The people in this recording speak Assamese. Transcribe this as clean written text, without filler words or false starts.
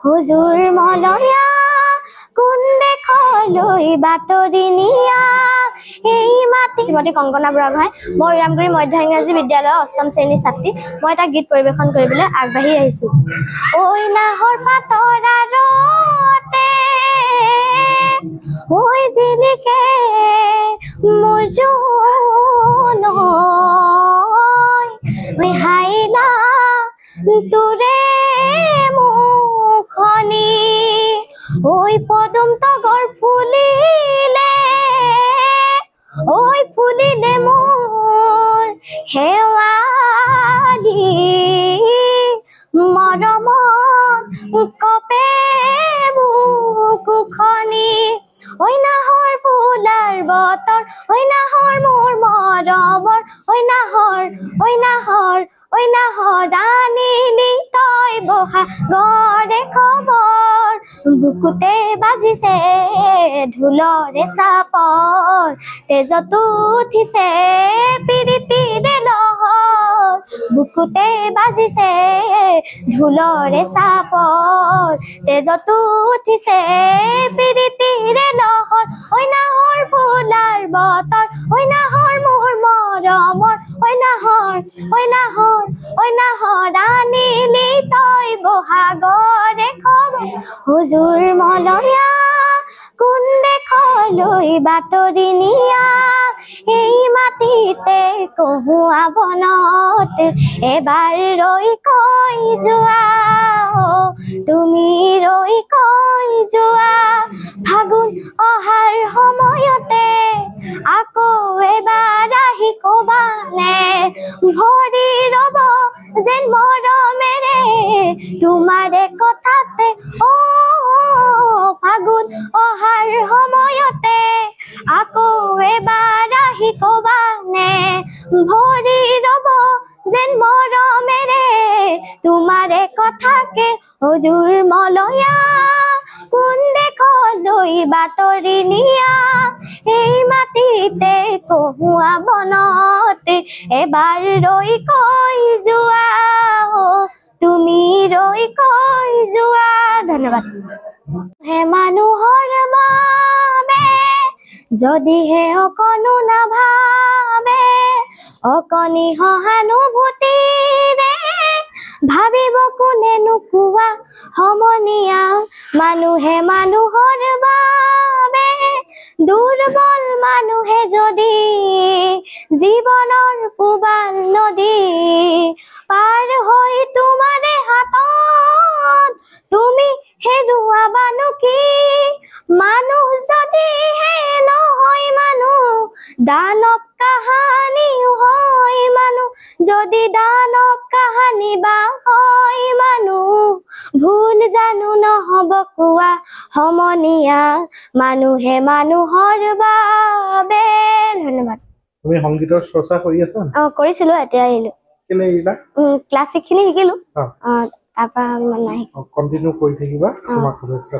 হুজুৰ মলয়া কোন দেখলৈ বাতৰি নিয়া এই মাটি শ্ৰীমতী কংকনা বুঢ়াগোহাঁই মই ৰামগুৰি মধ্য ইংৰাজী বিদ্যালয়ৰ ৮ম শ্ৰেণীৰ ছাত্ৰী মই এটা গীত পৰিৱেশন কৰিবলৈ আগবাঢ়ি আহিছো ঐ নাহৰ পাতৰ আৰতে ঐ জিলিকে মোৰ জোনৈ হাইলা তোৰে মুখনি ঐ পদুম তগৰ ফুলিলে মোৰ শেৱালি মৰমত কপে বুকুখনি ঐ নাহৰ ফুলাৰ বতৰ ঐ নাহৰ মোৰ মৰমৰ ঐ নাহৰ আনিলি তই বহা গড়ে খবৰ বুকুতে বাজিছে ঢোলৰে চাপৰ তেজতো উঠিছে পিৰিতিৰে লহৰ বুকুতে বাজিছে ঢোলৰে চাপৰ তেজতো উঠিছে পিৰিতিৰে লহৰ ঐ নাহৰ ফুলাৰ বতৰ ঐ নাহৰ মোৰ মৰমৰ ঐ নাহৰ আনিলি তই বহাগৰে খবৰ হুজুৰ মলয়া কোন দেখলৈ বাতৰি নিয়া এই মাটিতে কহুৱা বনত এবাৰ ৰৈ কৈ যোৱা তুমি ৰৈ কৈ যোৱা ফাগুন অহাৰ সময়তে আকৌ এবাৰ আহি কবানে ভৰি ৰব যেন মৰমেৰে তোমাৰে কথাতে ফাগুন অহাৰ সময়তে আকৌ এবাৰ আহি কবানে ভৰি ৰব যেন মৰমেৰে তোমাৰে কথাকে হুজুৰ মলয়া কোন দেখলৈ বাতৰি নিয়া এই মাটিতে কহুৱা বনতে এবাৰ ৰৈ কৈ যোৱা তুমি ৰৈ কৈ যোৱা ধন্যবাদ হে মানুহৰ বাবে যদিহে অকণো নাভাবে অকণি সহানুভূতিৰে ভাবিব কোনেনো কোৱা সমনীয়া মানুহে মানুহৰ বাবে দুৰ্বল মানুহে যদি জীৱনৰ পুবাল নদী পাৰ হৈ তোমাৰে হাতত তুমি হেৰুৱাবানো কি মানুহ যদিহে নহয় মানুহ দানৱ কাহানিও হয় মানুহ যদি দানৱ কাহানি বা হয় মানুহ ভুল জানো নহব কোৱা সমনীয়া মানুহে মানুহৰ বাবে ধন্যবাদ তুমি সংগীতৰ চৰ্চা কৰি আছা কৰিছিলো এতিয়া আহিলো কেলে এৰিলা ক্লাছিকখিনি শিকিলো তাৰপৰা নাই কন্টিনিউ কৰি থাকিবা তোমাক শুভেচ্ছা